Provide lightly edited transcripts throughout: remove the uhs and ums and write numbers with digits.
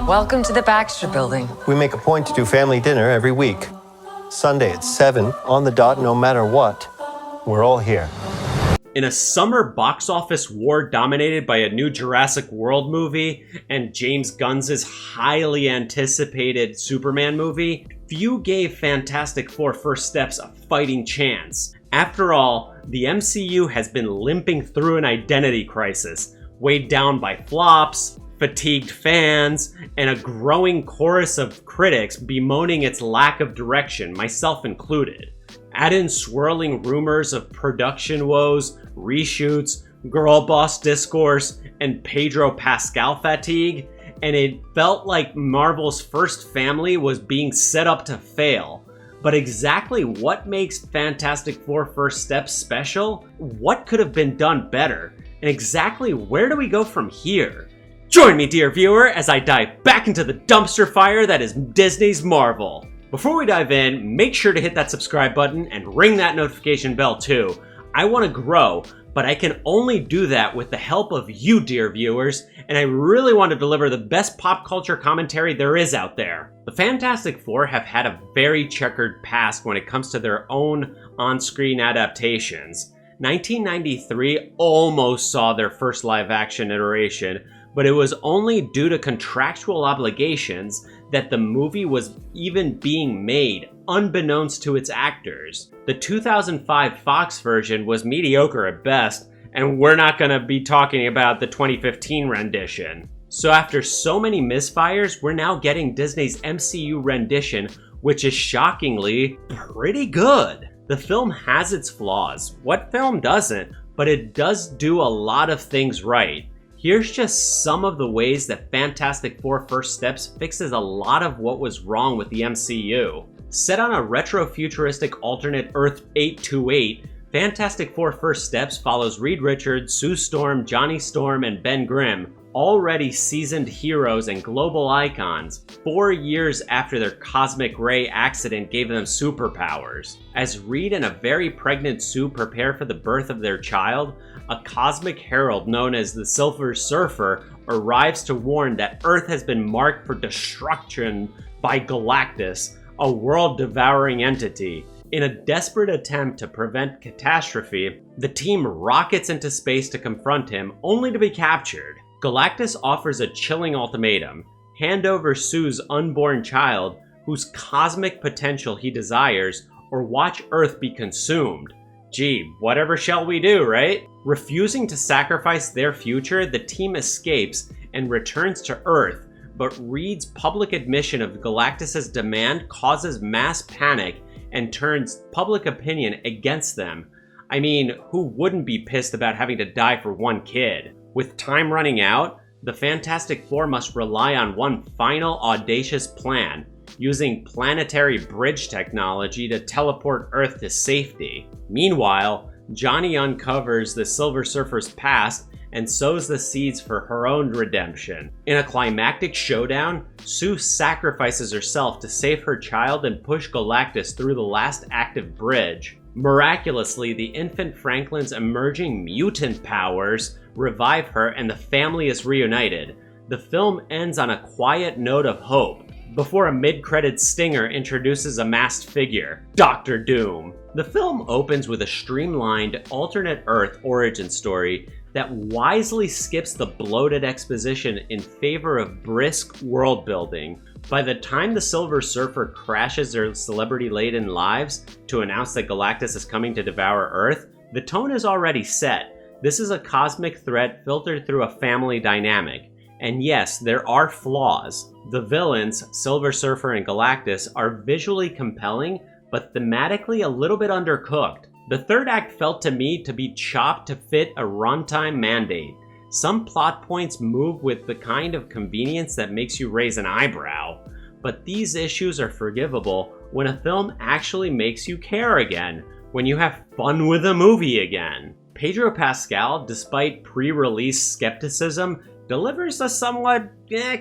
Welcome to the Baxter Building. We make a point to do family dinner every week. Sunday at 7, on the dot, no matter what. We're all here. In a summer box office war dominated by a new Jurassic World movie and James Gunn's highly anticipated Superman movie, few gave Fantastic Four First Steps a fighting chance. After all, the MCU has been limping through an identity crisis, weighed down by flops, fatigued fans, and a growing chorus of critics bemoaning its lack of direction, myself included. Add in swirling rumors of production woes, reshoots, girl boss discourse, and Pedro Pascal fatigue, and it felt like Marvel's first family was being set up to fail. But exactly what makes Fantastic Four First Steps special? What could have been done better? And exactly where do we go from here? Join me, dear viewer, as I dive back into the dumpster fire that is Disney's Marvel. Before we dive in, make sure to hit that subscribe button and ring that notification bell too. I want to grow, but I can only do that with the help of you, dear viewers, and I really want to deliver the best pop culture commentary there is out there. The Fantastic Four have had a very checkered past when it comes to their own on-screen adaptations. 1993 almost saw their first live-action iteration, but it was only due to contractual obligations that the movie was even being made, unbeknownst to its actors. The 2005 Fox version was mediocre at best, and we're not going to be talking about the 2015 rendition. So after so many misfires, we're now getting Disney's MCU rendition, which is shockingly pretty good. The film has its flaws. What film doesn't? But it does do a lot of things right. Here's just some of the ways that Fantastic Four First Steps fixes a lot of what was wrong with the MCU. Set on a retro-futuristic alternate Earth 828, Fantastic Four First Steps follows Reed Richards, Sue Storm, Johnny Storm, and Ben Grimm, already seasoned heroes and global icons, 4 years after their cosmic ray accident gave them superpowers. As Reed and a very pregnant Sue prepare for the birth of their child, a cosmic herald known as the Silver Surfer arrives to warn that Earth has been marked for destruction by Galactus, a world-devouring entity. In a desperate attempt to prevent catastrophe, the team rockets into space to confront him, only to be captured. Galactus offers a chilling ultimatum: hand over Sue's unborn child, whose cosmic potential he desires, or watch Earth be consumed. Gee, whatever shall we do, right? Refusing to sacrifice their future, the team escapes and returns to Earth, but Reed's public admission of Galactus' demand causes mass panic and turns public opinion against them. I mean, who wouldn't be pissed about having to die for one kid? With time running out, the Fantastic Four must rely on one final audacious plan, using planetary bridge technology to teleport Earth to safety. Meanwhile, Johnny uncovers the Silver Surfer's past and sows the seeds for her own redemption. In a climactic showdown, Sue sacrifices herself to save her child and push Galactus through the last active bridge. Miraculously, the infant Franklin's emerging mutant powers revive her and the family is reunited. The film ends on a quiet note of hope, before a mid-credits stinger introduces a masked figure, Doctor Doom. The film opens with a streamlined, alternate Earth origin story that wisely skips the bloated exposition in favor of brisk world building. By the time the Silver Surfer crashes their celebrity-laden lives to announce that Galactus is coming to devour Earth, the tone is already set. This is a cosmic threat filtered through a family dynamic. And yes, there are flaws. The villains, Silver Surfer and Galactus, are visually compelling, but thematically a little bit undercooked. The third act felt to me to be chopped to fit a runtime mandate. Some plot points move with the kind of convenience that makes you raise an eyebrow, but these issues are forgivable when a film actually makes you care again, when you have fun with a movie again. Pedro Pascal, despite pre-release skepticism, delivers a somewhat,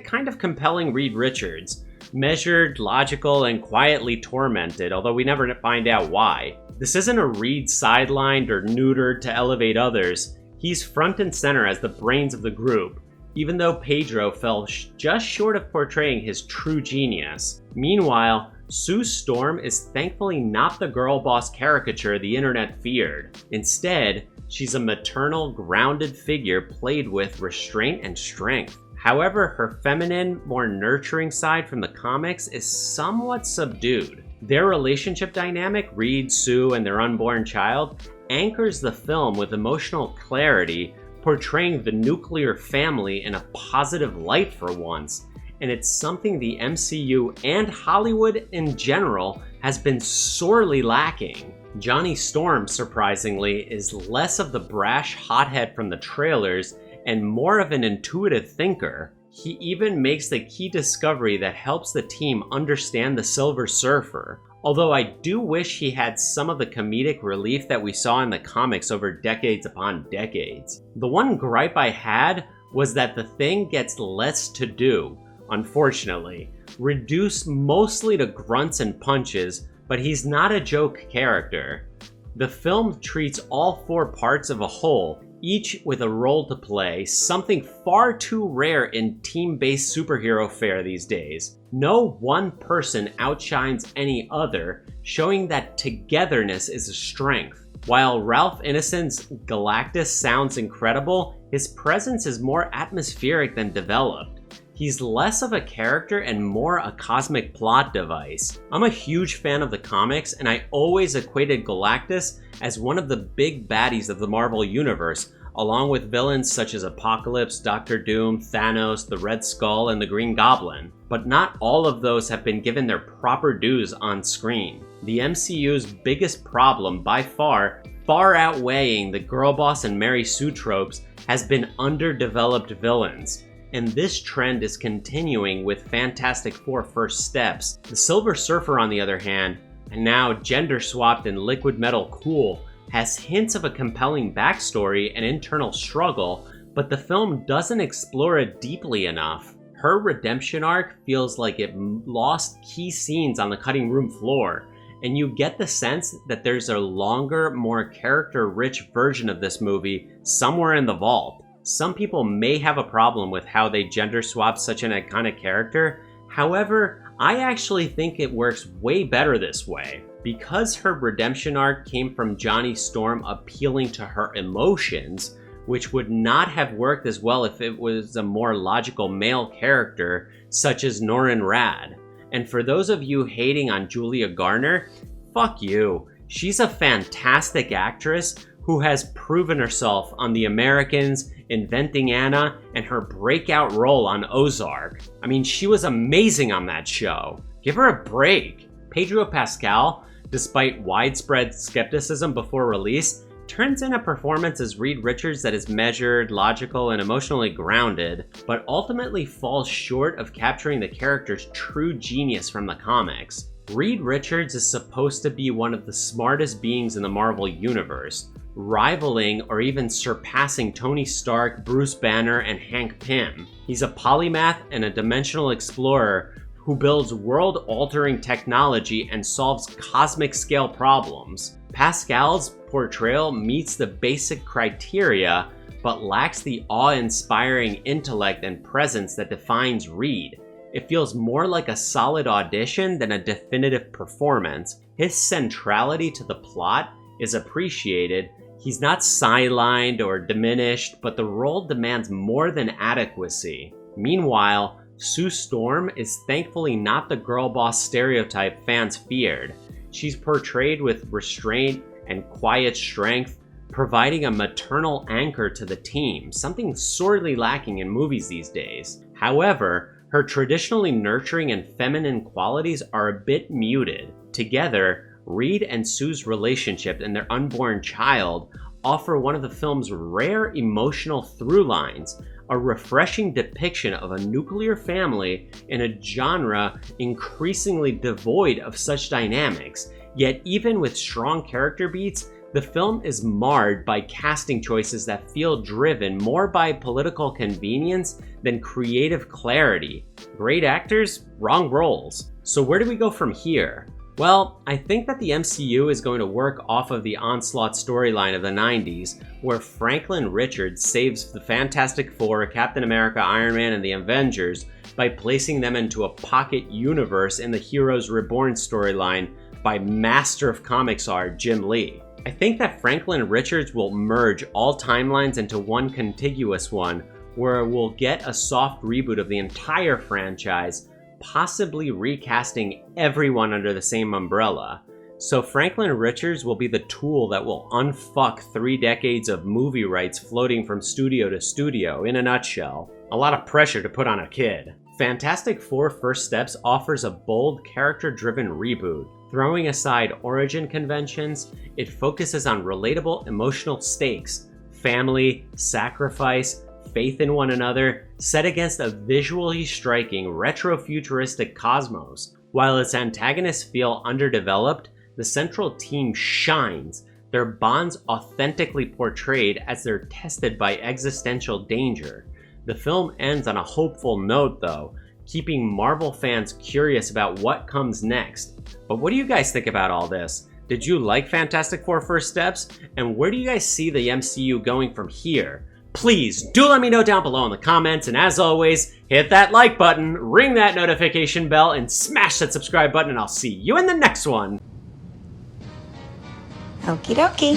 kind of compelling Reed Richards. Measured, logical, and quietly tormented, although we never find out why. This isn't a Reed sidelined or neutered to elevate others. He's front and center as the brains of the group. even though Pedro fell just short of portraying his true genius. Meanwhile, Sue Storm is thankfully not the girl boss caricature the internet feared. Instead, she's a maternal, grounded figure played with restraint and strength. However, her feminine, more nurturing side from the comics is somewhat subdued. Their relationship dynamic, Reed, Sue, and their unborn child, anchors the film with emotional clarity, portraying the nuclear family in a positive light for once. And it's something the MCU and Hollywood in general has been sorely lacking. Johnny Storm, surprisingly, is less of the brash hothead from the trailers and more of an intuitive thinker. He even makes the key discovery that helps the team understand the Silver Surfer. Although I do wish he had some of the comedic relief that we saw in the comics over decades upon decades. The one gripe I had was that the Thing gets less to do, unfortunately, reduced mostly to grunts and punches, but he's not a joke character. The film treats all four parts of a whole, each with a role to play, something far too rare in team-based superhero fare these days. No one person outshines any other, showing that togetherness is a strength. While Ralph Ineson's Galactus sounds incredible, his presence is more atmospheric than developed. He's less of a character and more a cosmic plot device. I'm a huge fan of the comics, and I always equated Galactus as one of the big baddies of the Marvel Universe, along with villains such as Apocalypse, Doctor Doom, Thanos, the Red Skull, and the Green Goblin. But not all of those have been given their proper dues on screen. The MCU's biggest problem, by far outweighing the girl boss and Mary Sue tropes, has been underdeveloped villains. And this trend is continuing with Fantastic Four First Steps. The Silver Surfer, on the other hand, and now gender-swapped and liquid metal cool, has hints of a compelling backstory and internal struggle, but the film doesn't explore it deeply enough. Her redemption arc feels like it lost key scenes on the cutting room floor, and you get the sense that there's a longer, more character-rich version of this movie somewhere in the vault. Some people may have a problem with how they gender swap such an iconic character. However, I actually think it works way better this way. Because her redemption arc came from Johnny Storm appealing to her emotions, which would not have worked as well if it was a more logical male character such as Norrin Radd. And for those of you hating on Julia Garner, fuck you. She's a fantastic actress who has proven herself on The Americans, Inventing Anna, and her breakout role on Ozark. I mean, she was amazing on that show. Give her a break. Pedro Pascal, despite widespread skepticism before release, turns in a performance as Reed Richards that is measured, logical, and emotionally grounded, but ultimately falls short of capturing the character's true genius from the comics. Reed Richards is supposed to be one of the smartest beings in the Marvel Universe, rivaling or even surpassing Tony Stark, Bruce Banner, and Hank Pym. He's a polymath and a dimensional explorer who builds world-altering technology and solves cosmic-scale problems. Pascal's portrayal meets the basic criteria, but lacks the awe-inspiring intellect and presence that defines Reed. It feels more like a solid audition than a definitive performance. His centrality to the plot is appreciated. He's not sidelined or diminished, but the role demands more than adequacy. Meanwhile, Sue Storm is thankfully not the girl boss stereotype fans feared. She's portrayed with restraint and quiet strength, providing a maternal anchor to the team, something sorely lacking in movies these days. However, her traditionally nurturing and feminine qualities are a bit muted. Together, Reed and Sue's relationship and their unborn child offer one of the film's rare emotional through lines, a refreshing depiction of a nuclear family in a genre increasingly devoid of such dynamics. Yet even with strong character beats, the film is marred by casting choices that feel driven more by political convenience than creative clarity. Great actors, wrong roles. So where do we go from here? Well, I think that the MCU is going to work off of the Onslaught storyline of the 90s, where Franklin Richards saves the Fantastic Four, Captain America, Iron Man, and the Avengers by placing them into a pocket universe in the Heroes Reborn storyline by master of comics art Jim Lee. I think that Franklin Richards will merge all timelines into one contiguous one, where we'll get a soft reboot of the entire franchise, possibly recasting everyone under the same umbrella. So Franklin Richards will be the tool that will unfuck 3 decades of movie rights floating from studio to studio, in a nutshell. A lot of pressure to put on a kid. Fantastic Four First Steps offers a bold, character-driven reboot. Throwing aside origin conventions, it focuses on relatable emotional stakes, family, sacrifice, faith in one another, set against a visually striking, retro-futuristic cosmos. While its antagonists feel underdeveloped, the central team shines, their bonds authentically portrayed as they're tested by existential danger. The film ends on a hopeful note though, keeping Marvel fans curious about what comes next. But what do you guys think about all this? Did you like Fantastic Four First Steps? And where do you guys see the MCU going from here? Please do let me know down below in the comments, and as always, hit that like button, ring that notification bell, and smash that subscribe button, and I'll see you in the next one. Okie dokie.